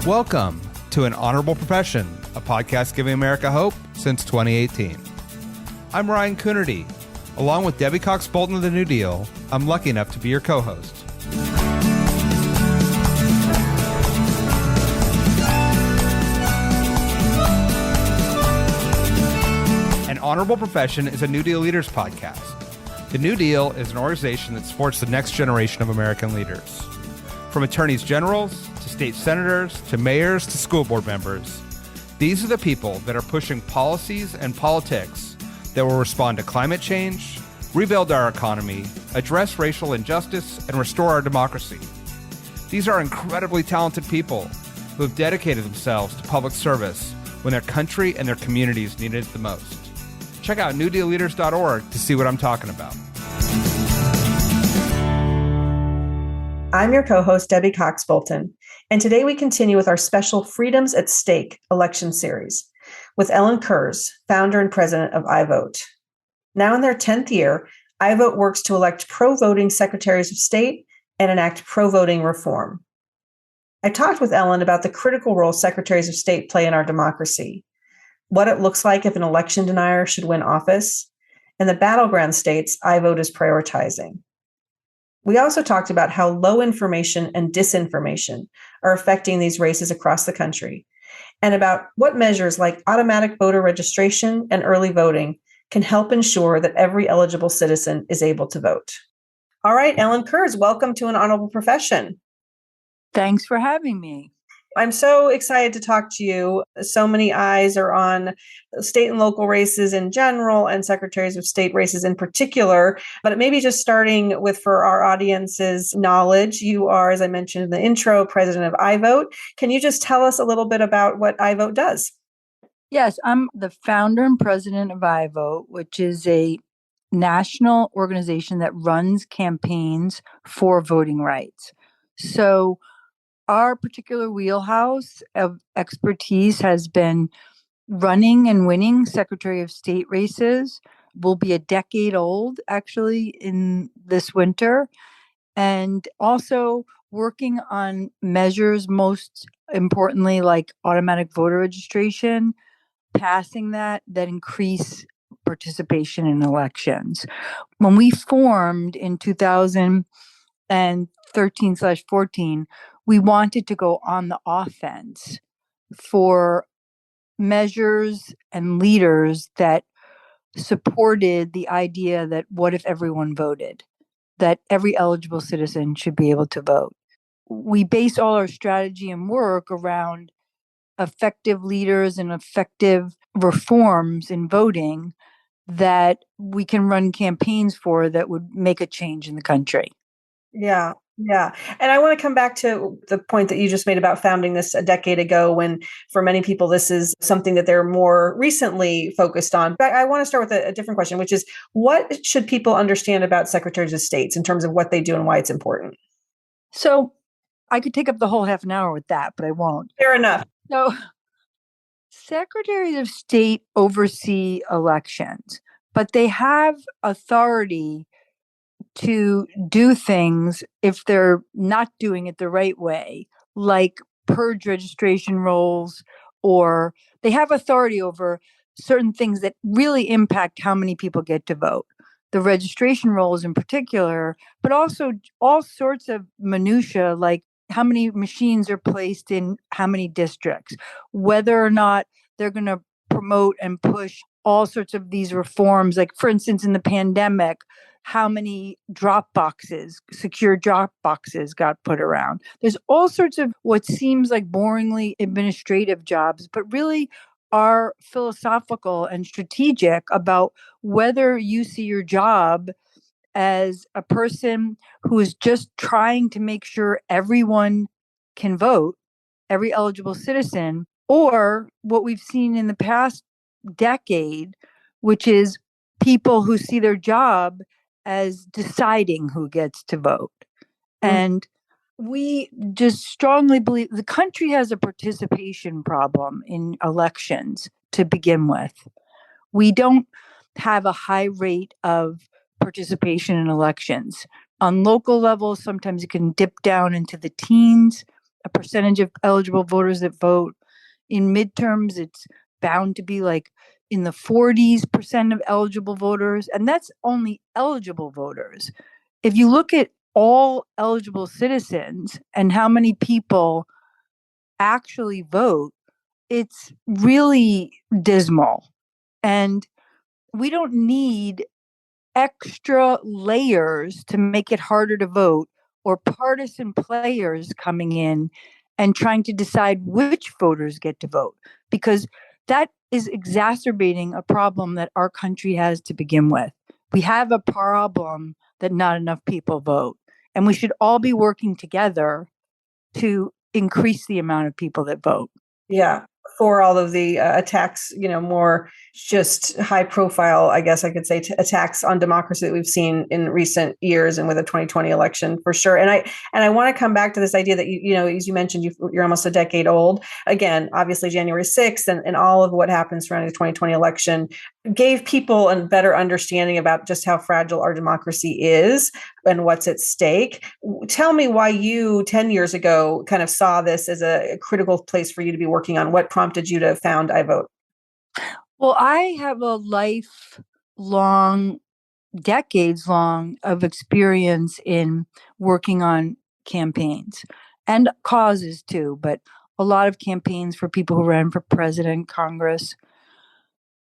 Welcome to An Honorable Profession, a podcast giving America hope since 2018. I'm Ryan Coonerty. Along with Debbie Cox Bultan of the New Deal, I'm lucky enough to be your co-host. An Honorable Profession is a New Deal Leaders podcast. The New Deal is an organization that supports the next generation of American leaders. From attorneys generals to state senators to mayors to school board members, these are the people that are pushing policies and politics that will respond to climate change, rebuild our economy, address racial injustice, and restore our democracy. These are incredibly talented people who have dedicated themselves to public service when their country and their communities need it the most. Check out newdealleaders.org to see what I'm talking about. I'm your co-host, Debbie Cox Bultan, and today we continue with our special Freedoms at Stake election series with Ellen Kurz, founder and president of iVote. Now in their 10th year, iVote works to elect pro-voting secretaries of state and enact pro-voting reform. I talked with Ellen about the critical role secretaries of state play in our democracy, what it looks like if an election denier should win office, and the battleground states iVote is prioritizing. We also talked about how low information and disinformation are affecting these races across the country, and about what measures like automatic voter registration and early voting can help ensure that every eligible citizen is able to vote. All right, Ellen Kurz, welcome to An Honorable Profession. Thanks for having me. I'm so excited to talk to you. So many eyes are on state and local races in general and secretaries of state races in particular. But maybe just starting with, for our audience's knowledge, you are, as I mentioned in the intro, president of iVote. Can you just tell us a little bit about what iVote does? Yes, I'm the founder and president of iVote, which is a national organization that runs campaigns for voting rights. So our particular wheelhouse of expertise has been running and winning Secretary of State races. We'll be a decade old, actually, in this winter. And also working on measures, most importantly, like automatic voter registration, passing that increase participation in elections. When we formed in 2013/14, we wanted to go on the offense for measures and leaders that supported the idea that what if everyone voted, that every eligible citizen should be able to vote. We base all our strategy and work around effective leaders and effective reforms in voting that we can run campaigns for that would make a change in the country. Yeah. And I want to come back to the point that you just made about founding this a decade ago, when for many people, this is something that they're more recently focused on. But I want to start with a different question, which is, what should people understand about secretaries of states in terms of what they do and why it's important? So I could take up the whole half an hour with that, but I won't. Fair enough. So secretaries of state oversee elections, but they have authority to do things if they're not doing it the right way, like purge registration rolls, or they have authority over certain things that really impact how many people get to vote. The registration rolls in particular, but also all sorts of minutia, like how many machines are placed in how many districts, whether or not they're going to promote and push all sorts of these reforms. Like, for instance, in the pandemic, how many drop boxes, secure drop boxes got put around. There's all sorts of what seems like boringly administrative jobs, but really are philosophical and strategic about whether you see your job as a person who is just trying to make sure everyone can vote, every eligible citizen, or what we've seen in the past decade, which is people who see their job as deciding who gets to vote. And we just strongly believe the country has a participation problem in elections to begin with. We don't have a high rate of participation in elections. On local levels, sometimes it can dip down into the teens. a percentage of eligible voters that vote. In midterms, it's bound to be like in the 40% of eligible voters, and that's only eligible voters. If you look at all eligible citizens and how many people actually vote, it's really dismal. And we don't need extra layers to make it harder to vote, or partisan players coming in and trying to decide which voters get to vote, because that is exacerbating a problem that our country has to begin with. We have a problem that not enough people vote, and we should all be working together to increase the amount of people that vote. Yeah, for all of the attacks, more just high profile, I guess I could say, attacks on democracy that we've seen in recent years and with the 2020 election for sure. And I want to come back to this idea that, as you mentioned, you're almost a decade old. Again, obviously January 6th and all of what happened surrounding the 2020 election gave people a better understanding about just how fragile our democracy is and what's at stake. Tell me why you 10 years ago kind of saw this as a critical place for you to be working on. What prompted you to found iVote? Well, I have a decades long of experience in working on campaigns and causes too, but a lot of campaigns for people who ran for president, Congress,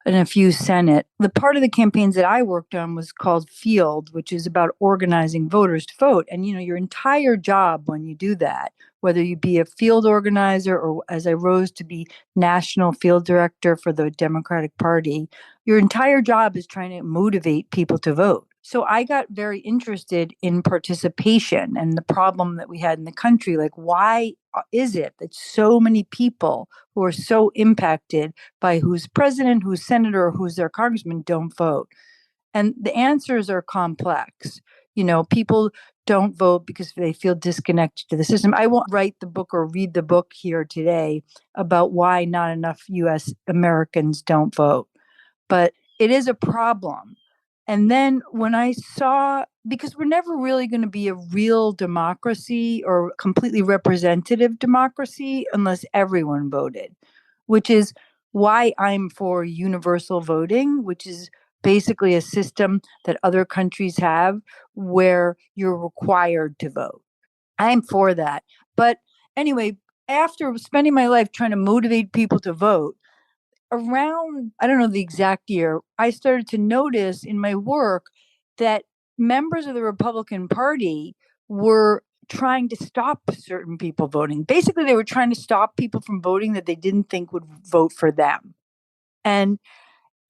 and a few Senate. The part of the campaigns that I worked on was called Field, which is about organizing voters to vote. And, your entire job when you do that, whether you be a field organizer or as I rose to be national field director for the Democratic Party, your entire job is trying to motivate people to vote. So I got very interested in participation and the problem that we had in the country. Like, why is it that so many people who are so impacted by who's president, who's senator, or who's their congressman don't vote? And the answers are complex. People don't vote because they feel disconnected to the system. I won't write the book or read the book here today about why not enough US Americans don't vote, but it is a problem. And then when I saw, because we're never really going to be a real democracy or completely representative democracy unless everyone voted, which is why I'm for universal voting, which is basically a system that other countries have where you're required to vote. I'm for that. But anyway, after spending my life trying to motivate people to vote, around, I don't know the exact year, I started to notice in my work that members of the Republican Party were trying to stop certain people voting. Basically, they were trying to stop people from voting that they didn't think would vote for them. And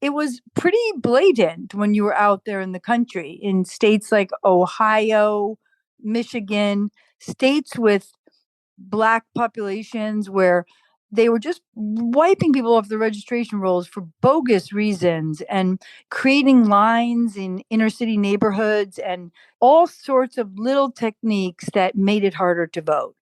it was pretty blatant when you were out there in the country, in states like Ohio, Michigan, states with Black populations where they were just wiping people off the registration rolls for bogus reasons and creating lines in inner city neighborhoods and all sorts of little techniques that made it harder to vote.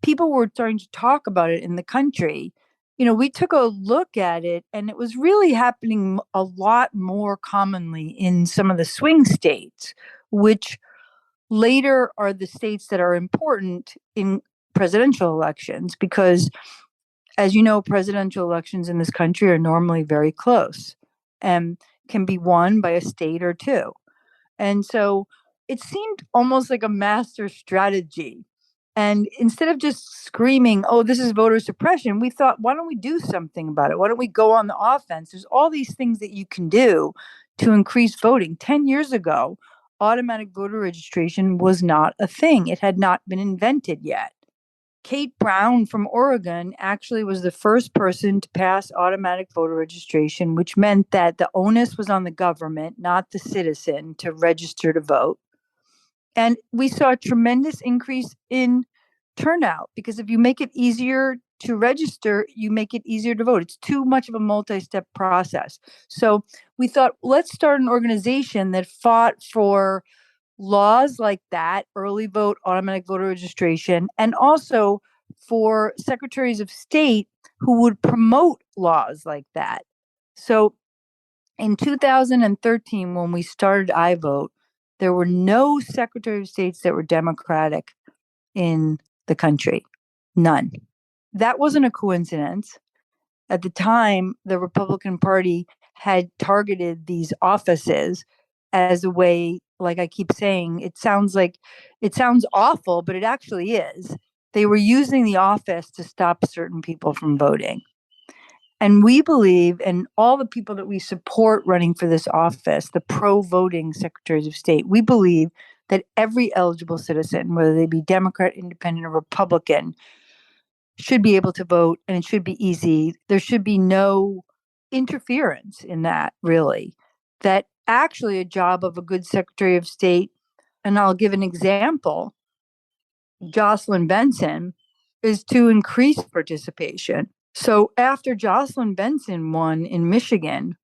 People were starting to talk about it in the country. We took a look at it, and it was really happening a lot more commonly in some of the swing states, which later are the states that are important in presidential elections, because, as you know, presidential elections in this country are normally very close and can be won by a state or two. And so it seemed almost like a master strategy. And instead of just screaming, oh, this is voter suppression, we thought, why don't we do something about it? Why don't we go on the offense? There's all these things that you can do to increase voting. 10 years ago, automatic voter registration was not a thing. It had not been invented yet. Kate Brown from Oregon actually was the first person to pass automatic voter registration, which meant that the onus was on the government, not the citizen, to register to vote. And we saw a tremendous increase in turnout, because if you make it easier to register, you make it easier to vote. It's too much of a multi-step process. So we thought, let's start an organization that fought for laws like that, early vote, automatic voter registration, and also for secretaries of state who would promote laws like that. So in 2013, when we started iVote, there were no secretary of states that were Democratic in the country. None. That wasn't a coincidence. At the time, the Republican Party had targeted these offices as a way, like I keep saying, it sounds awful, but it actually is. They were using the office to stop certain people from voting. And we believe, and all the people that we support running for this office, the pro-voting secretaries of state, we believe that every eligible citizen, whether they be Democrat, Independent, or Republican, should be able to vote, and it should be easy. There should be no interference in that, really. That actually a job of a good Secretary of State, and I'll give an example, Jocelyn Benson, is to increase participation. So after Jocelyn Benson won in Michigan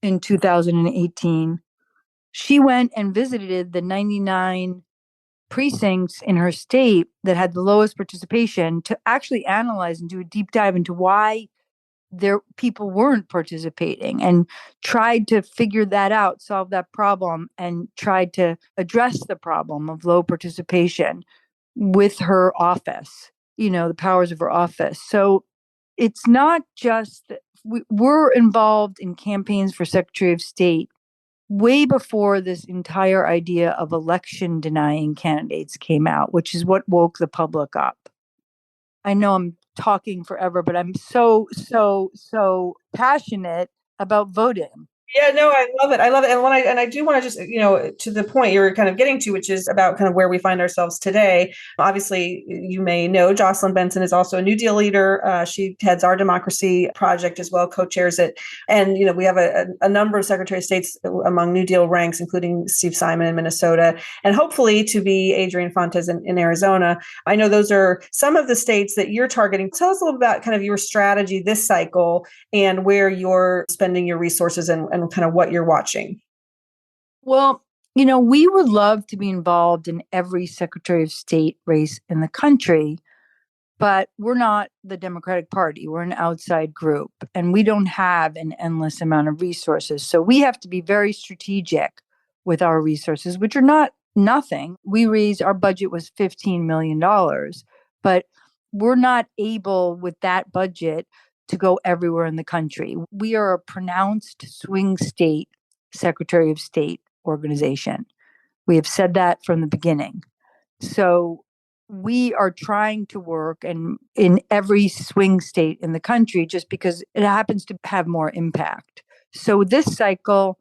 in 2018, she went and visited the 99 precincts in her state that had the lowest participation to actually analyze and do a deep dive into why their people weren't participating, and tried to figure that out, solve that problem, and tried to address the problem of low participation with her office, the powers of her office. So it's not just that we're involved in campaigns for Secretary of State way before this entire idea of election denying candidates came out, which is what woke the public up. I know I'm talking forever, but I'm so, so, so passionate about voting. Yeah, no, I love it. I love it. And I do want to just, to the point you're kind of getting to, which is about kind of where we find ourselves today. Obviously, you may know Jocelyn Benson is also a New Deal leader. She heads our democracy project as well, co-chairs it. And, we have a number of Secretary of States among New Deal ranks, including Steve Simon in Minnesota, and hopefully to be Adrian Fontes in Arizona. I know those are some of the states that you're targeting. Tell us a little about kind of your strategy this cycle and where you're spending your resources and kind of what you're watching. Well, we would love to be involved in every Secretary of State race in the country, but we're not the Democratic Party. We're an outside group, and we don't have an endless amount of resources. So we have to be very strategic with our resources, which are not nothing. Our budget was $15 million, but we're not able with that budget to go everywhere in the country. We are a pronounced swing state Secretary of State organization. We have said that from the beginning. So we are trying to work in every swing state in the country just because it happens to have more impact. So this cycle,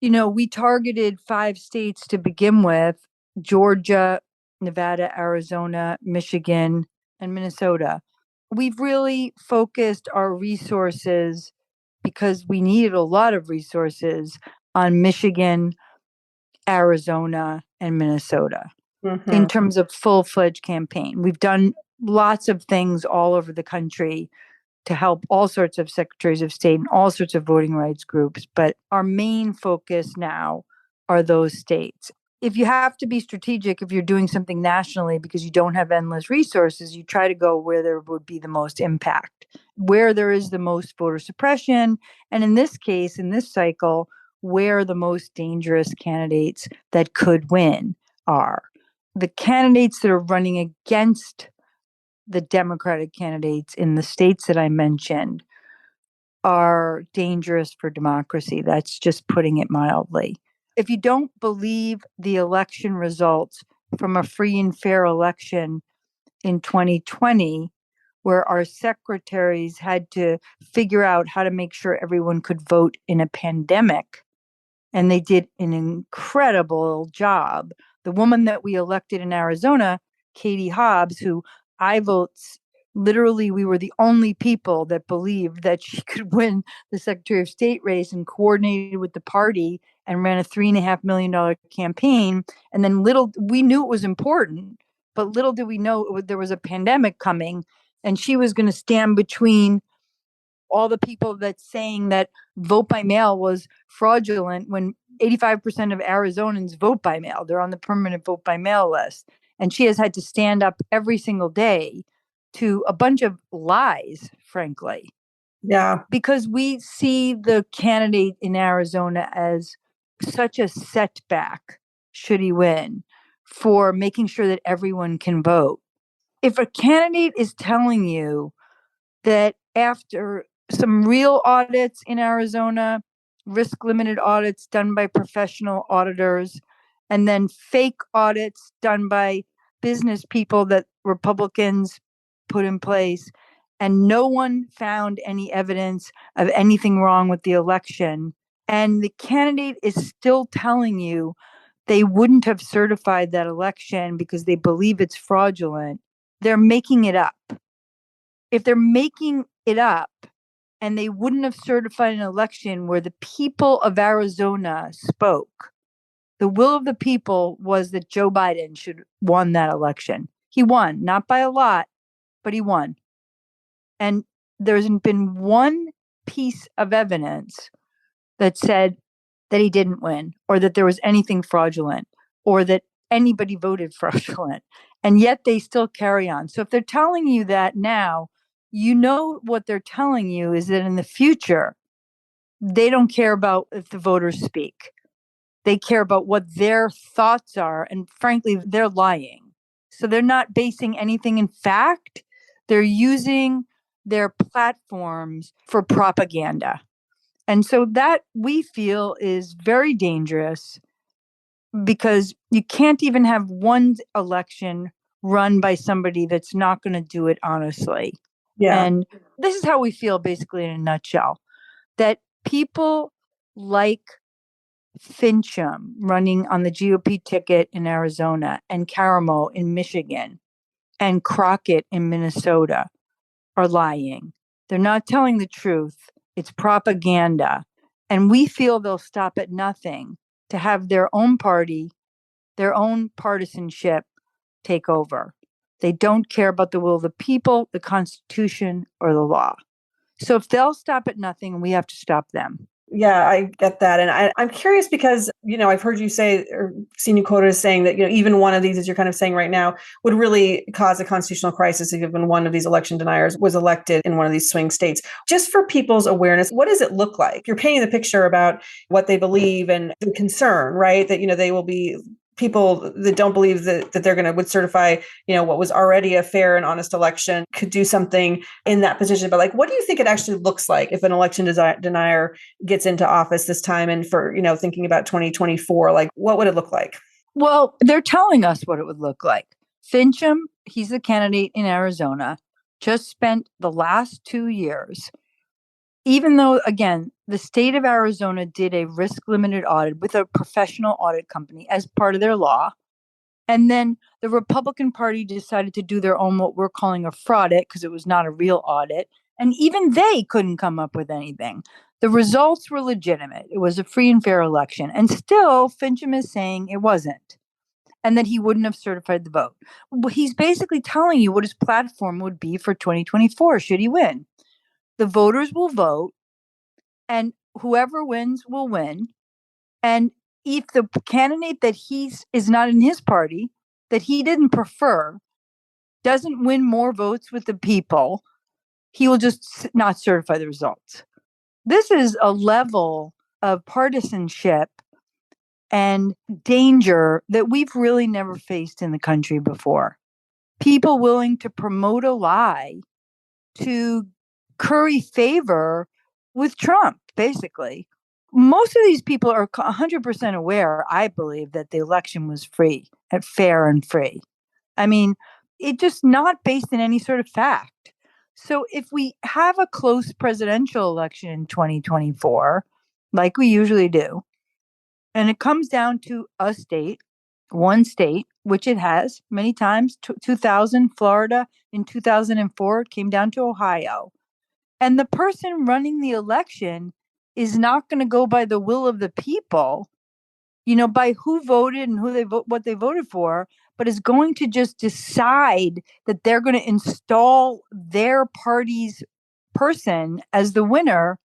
we targeted 5 states to begin with: Georgia, Nevada, Arizona, Michigan, and Minnesota. We've really focused our resources, because we needed a lot of resources, on Michigan, Arizona, and Minnesota in terms of full-fledged campaign. We've done lots of things all over the country to help all sorts of secretaries of state and all sorts of voting rights groups, but our main focus now are those states. If you have to be strategic, if you're doing something nationally because you don't have endless resources, you try to go where there would be the most impact, where there is the most voter suppression, and in this case, in this cycle, where the most dangerous candidates that could win are. The candidates that are running against the Democratic candidates in the states that I mentioned are dangerous for democracy. That's just putting it mildly. If you don't believe the election results from a free and fair election in 2020, where our secretaries had to figure out how to make sure everyone could vote in a pandemic, and they did an incredible job. The woman that we elected in Arizona, Katie Hobbs, who iVote, literally, we were the only people that believed that she could win the Secretary of State race, and coordinated with the party and ran a $3.5 million campaign. And then we knew it was important, but little did we know there was a pandemic coming, and she was going to stand between all the people that's saying that vote by mail was fraudulent, when 85% of Arizonans vote by mail. They're on the permanent vote by mail list. And she has had to stand up every single day to a bunch of lies, frankly. Yeah. Because we see the candidate in Arizona as such a setback, should he win, for making sure that everyone can vote. if a candidate is telling you that after some real audits in Arizona, risk limited audits done by professional auditors, and then fake audits done by business people that Republicans put in place, and no one found any evidence of anything wrong with the election, and the candidate is still telling you they wouldn't have certified that election because they believe it's fraudulent, they're making it up. If they're making it up and they wouldn't have certified an election where the people of Arizona spoke, the will of the people was that Joe Biden should won that election. He won, not by a lot, but he won. And there's been one piece of evidence that said that he didn't win, or that there was anything fraudulent, or that anybody voted fraudulent. And yet they still carry on. So if they're telling you that now, you know what they're telling you is that in the future, they don't care about if the voters speak. They care about what their thoughts are. And frankly, they're lying. So they're not basing anything in fact. They're using their platforms for propaganda. And so that we feel is very dangerous, because you can't even have one election run by somebody that's not going to do it honestly. Yeah. And this is how we feel basically in a nutshell, that people like Fincham running on the GOP ticket in Arizona, and Caramo in Michigan, and Crockett in Minnesota are lying. They're not telling the truth. It's propaganda. And we feel they'll stop at nothing to have their own party, their own partisanship take over. They don't care about the will of the people, the Constitution, or the law. So if they'll stop at nothing, we have to stop them. Yeah, I get that. And I'm curious because, I've heard you say, or seen you quoted as saying that, even one of these, as you're kind of saying right now, would really cause a constitutional crisis if even one of these election deniers was elected in one of these swing states. Just for people's awareness, what does it look like? You're painting the picture about what they believe and the concern, right? That, they will be people that don't believe that they're would certify, what was already a fair and honest election, could do something in that position. But what do you think it actually looks like if an election denier gets into office this time? And for, thinking about 2024, what would it look like? Well, they're telling us what it would look like. Fincham, he's the candidate in Arizona, just spent the last 2 years, even though, again, the state of Arizona did a risk limited audit with a professional audit company as part of their law. And then the Republican Party decided to do their own, what we're calling a fraudit, because it was not a real audit. And even they couldn't come up with anything. The results were legitimate. It was a free and fair election. And still, Fincham is saying it wasn't, and that he wouldn't have certified the vote. He's basically telling you what his platform would be for 2024 should he win. The voters will vote, and whoever wins will win. And if the candidate that is not in his party, that he didn't prefer, doesn't win more votes with the people, he will just not certify the results. This is a level of partisanship and danger that we've really never faced in the country before. People willing to promote a lie to curry favor with Trump, basically. Most of these people are 100% aware, I believe, that the election was free and fair and free. I mean, it's just not based in any sort of fact. So if we have a close presidential election in 2024, like we usually do, and it comes down to a state, one state, which it has many times, 2000, Florida, in 2004, it came down to Ohio. And the person running the election is not going to go by the will of the people, by who voted and what they voted for, but is going to just decide that they're going to install their party's person as the winner.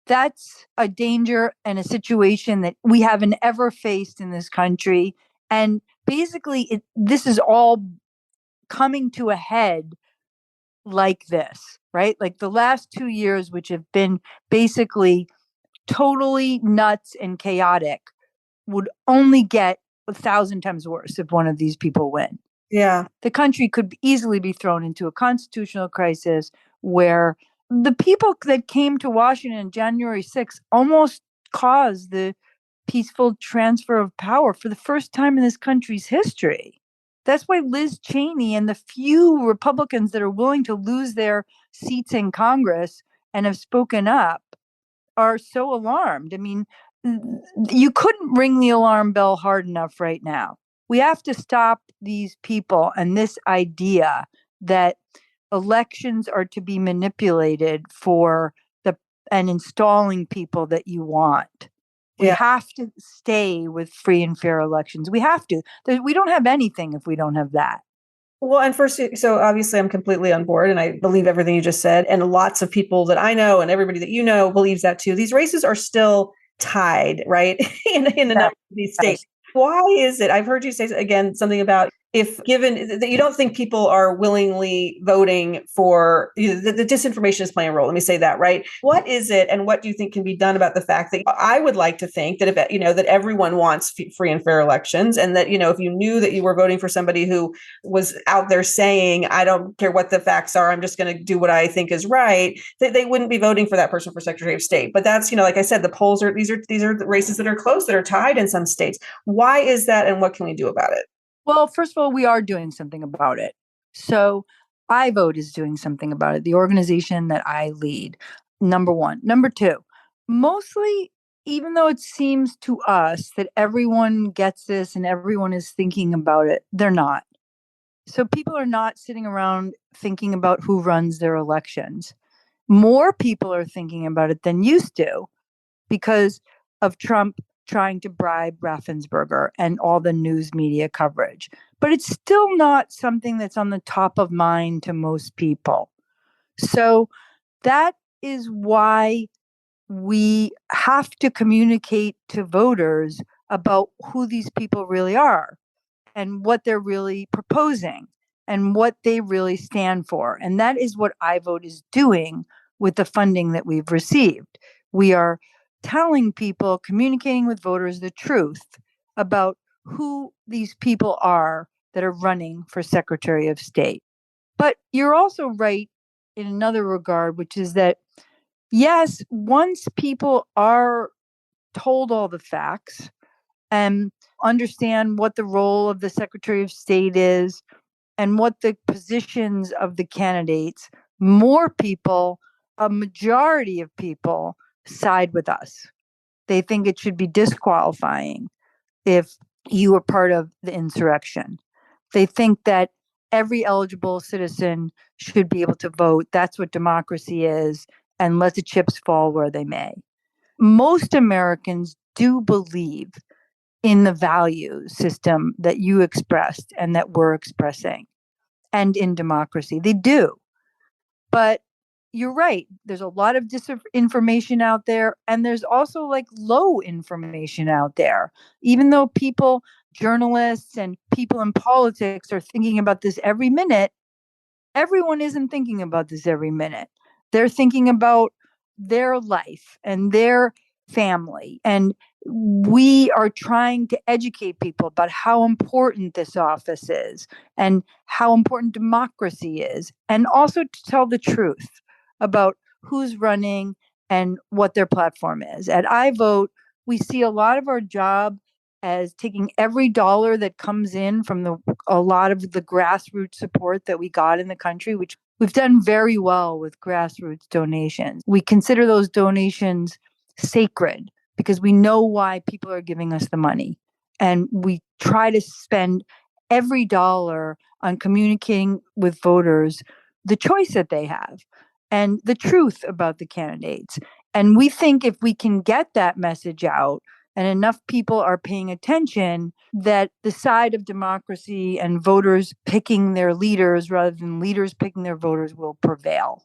That's a danger and a situation that we haven't ever faced in this country. And basically, this is all coming to a head like this, right? Like the last 2 years, which have been basically totally nuts and chaotic, would only get 1,000 times worse if one of these people win. Yeah. The country could easily be thrown into a constitutional crisis where the people that came to Washington on January 6th almost caused the peaceful transfer of power for the first time in this country's history. That's why Liz Cheney and the few Republicans that are willing to lose their seats in Congress and have spoken up are so alarmed. I mean, you couldn't ring the alarm bell hard enough right now. We have to stop these people and this idea that elections are to be manipulated for the and installing people that you want. We Yeah. have to stay with free and fair elections. We have to. We don't have anything if we don't have that. Well, and first, so obviously I'm completely on board and I believe everything you just said. And lots of people that I know and everybody that you know believes that too. These races are still tied, right? in a number of these states. Why is it? I've heard you say again something about if given that you don't think people are willingly voting for the disinformation is playing a role. Let me say that, right? What is it, and what do you think can be done about the fact that I would like to think that if that everyone wants free and fair elections, and that if you knew that you were voting for somebody who was out there saying, I don't care what the facts are, I'm just going to do what I think is right, that they wouldn't be voting for that person for Secretary of State. But that's like I said, the polls are these are the races that are close, that are tied in some states. Why is that, and what can we do about it? Well, first of all, we are doing something about it. So iVote is doing something about it, the organization that I lead, number one. Number two, mostly, even though it seems to us that everyone gets this and everyone is thinking about it, they're not. So people are not sitting around thinking about who runs their elections. More people are thinking about it than used to because of Trump trying to bribe Raffensperger and all the news media coverage. But it's still not something that's on the top of mind to most people. So that is why we have to communicate to voters about who these people really are and what they're really proposing and what they really stand for. And that is what iVote is doing with the funding that we've received. We are telling people, communicating with voters the truth about who these people are that are running for Secretary of State. But you're also right in another regard, which is that, yes, once people are told all the facts and understand what the role of the Secretary of State is and what the positions of the candidates, more people, a majority of people, side with us. They think it should be disqualifying if you were part of the insurrection. They think that every eligible citizen should be able to vote. That's what democracy is, and let the chips fall where they may. Most Americans do believe in the value system that you expressed and that we're expressing, and in democracy. They do. But you're right. There's a lot of disinformation out there, and there's also like low information out there. Even though people, journalists, and people in politics are thinking about this every minute, everyone isn't thinking about this every minute. They're thinking about their life and their family. And we are trying to educate people about how important this office is and how important democracy is, and also to tell the truth about who's running and what their platform is. At iVote, we see a lot of our job as taking every dollar that comes in from a lot of the grassroots support that we got in the country, which we've done very well with grassroots donations. We consider those donations sacred because we know why people are giving us the money. And we try to spend every dollar on communicating with voters the choice that they have and the truth about the candidates. And we think if we can get that message out, and enough people are paying attention, that the side of democracy and voters picking their leaders rather than leaders picking their voters will prevail.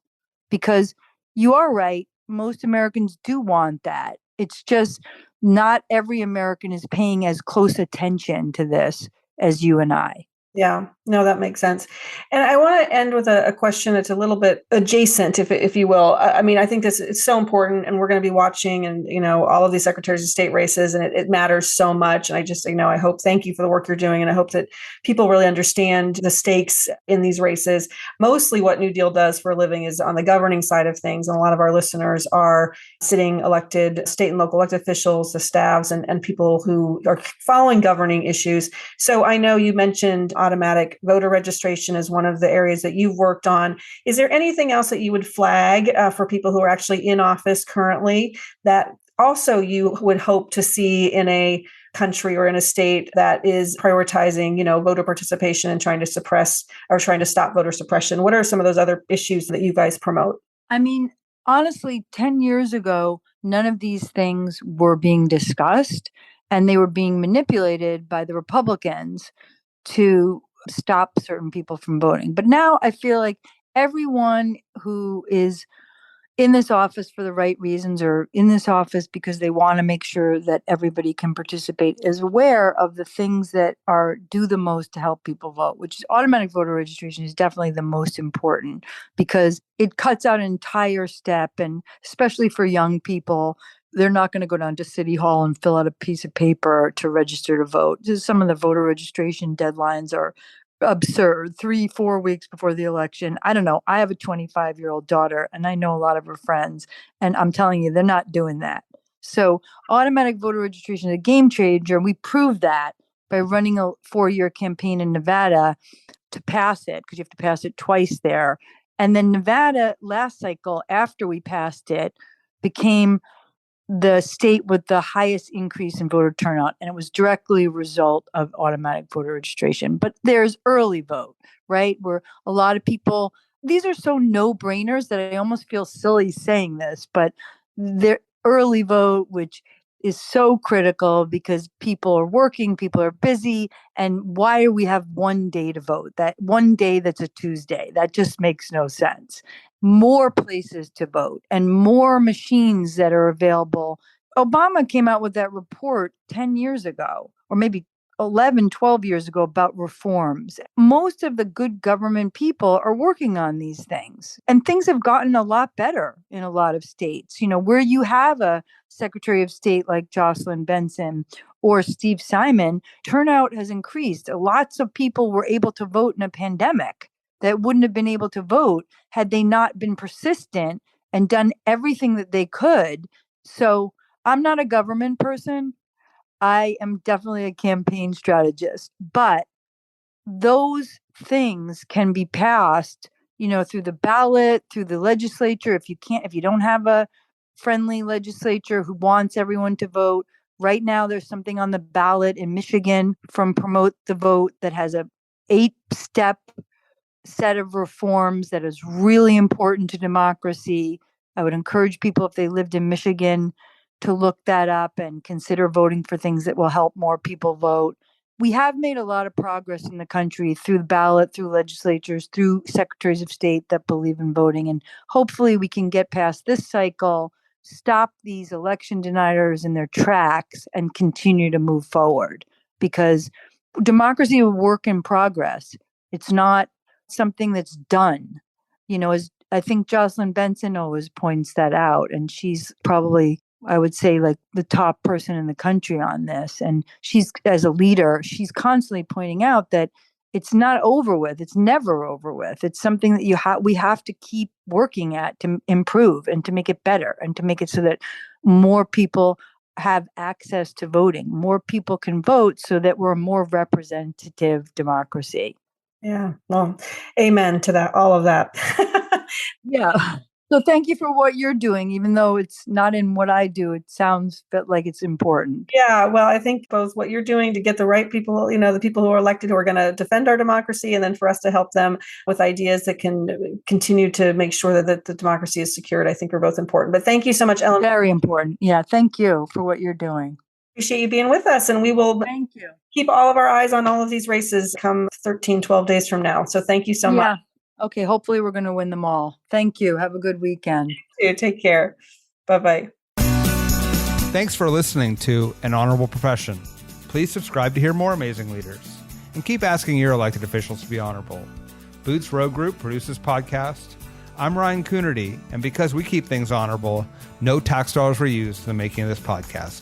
Because you are right, most Americans do want that. It's just not every American is paying as close attention to this as you and I. Yeah, no, that makes sense. And I want to end with a question that's a little bit adjacent, if you will. I mean, I think this is so important, and we're going to be watching, and all of these secretaries of state races, and it matters so much. And I just, I hope, thank you for the work you're doing, and I hope that people really understand the stakes in these races. Mostly, what New Deal does for a living is on the governing side of things, and a lot of our listeners are sitting elected state and local elected officials, the staffs, and people who are following governing issues. So I know you mentioned automatic voter registration as one of the areas that you've worked on. Is there anything else that you would flag for people who are actually in office currently that also you would hope to see in a country or in a state that is prioritizing, voter participation and trying to suppress or trying to stop voter suppression? What are some of those other issues that you guys promote? I mean, honestly, 10 years ago, none of these things were being discussed, and they were being manipulated by the Republicans to stop certain people from voting. But now I feel like everyone who is in this office for the right reasons, or in this office because they want to make sure that everybody can participate, is aware of the things that do the most to help people vote, which is automatic voter registration is definitely the most important, because it cuts out an entire step. And especially for young people, they're not going to go down to City Hall and fill out a piece of paper to register to vote. Just some of the voter registration deadlines are absurd. 3-4 weeks before the election. I don't know. I have a 25-year-old daughter, and I know a lot of her friends, and I'm telling you, they're not doing that. So automatic voter registration is a game changer. We proved that by running a 4-year campaign in Nevada to pass it, because you have to pass it twice there. And then Nevada last cycle, after we passed it, became the state with the highest increase in voter turnout, and it was directly a result of automatic voter registration. But there's early vote, right? Where a lot of people, these are so no-brainers that I almost feel silly saying this, but they're early vote, which is so critical because people are working, people are busy, and why do we have one day to vote? That one day that's a Tuesday, that just makes no sense. More places to vote and more machines that are available. Obama came out with that report 10 years ago, or maybe 11, 12 years ago, about reforms. Most of the good government people are working on these things, and things have gotten a lot better in a lot of states. Where you have a Secretary of State like Jocelyn Benson or Steve Simon, turnout has increased. Lots of people were able to vote in a pandemic that wouldn't have been able to vote had they not been persistent and done everything that they could. So I'm not a government person. I am definitely a campaign strategist, but those things can be passed, through the ballot, through the legislature. If you don't have a friendly legislature who wants everyone to vote, right now there's something on the ballot in Michigan from Promote the Vote that has a 8-step set of reforms that is really important to democracy. I would encourage people, if they lived in Michigan, to look that up and consider voting for things that will help more people vote. We have made a lot of progress in the country through the ballot, through legislatures, through secretaries of state that believe in voting. And hopefully we can get past this cycle, stop these election deniers in their tracks, and continue to move forward, because democracy is a work in progress. It's not something that's done. As I think Jocelyn Benson always points that out, and she's probably, I would say, like the top person in the country on this. And she's, as a leader, she's constantly pointing out that it's not over with. It's never over with. It's something that we have to keep working at to improve and to make it better and to make it so that more people have access to voting, more people can vote, so that we're a more representative democracy. Yeah. Well, amen to that, all of that. Yeah. So thank you for what you're doing, even though it's not in what I do. It sounds like it's important. Yeah. Well, I think both what you're doing to get the right people, the people who are elected, who are going to defend our democracy, and then for us to help them with ideas that can continue to make sure that the democracy is secured, I think are both important. But thank you so much, Ellen. Very important. Yeah. Thank you for what you're doing. Appreciate you being with us. And we will Thank you. keep all of our eyes on all of these races come 13, 12 days from now. So thank you so much. Okay. Hopefully we're going to win them all. Thank you. Have a good weekend. You too. Take care. Bye-bye. Thanks for listening to An Honorable Profession. Please subscribe to hear more amazing leaders. and keep asking your elected officials to be honorable. Boots Road Group produces podcast. I'm Ryan Coonerty, and because we keep things honorable, no tax dollars were used in the making of this podcast.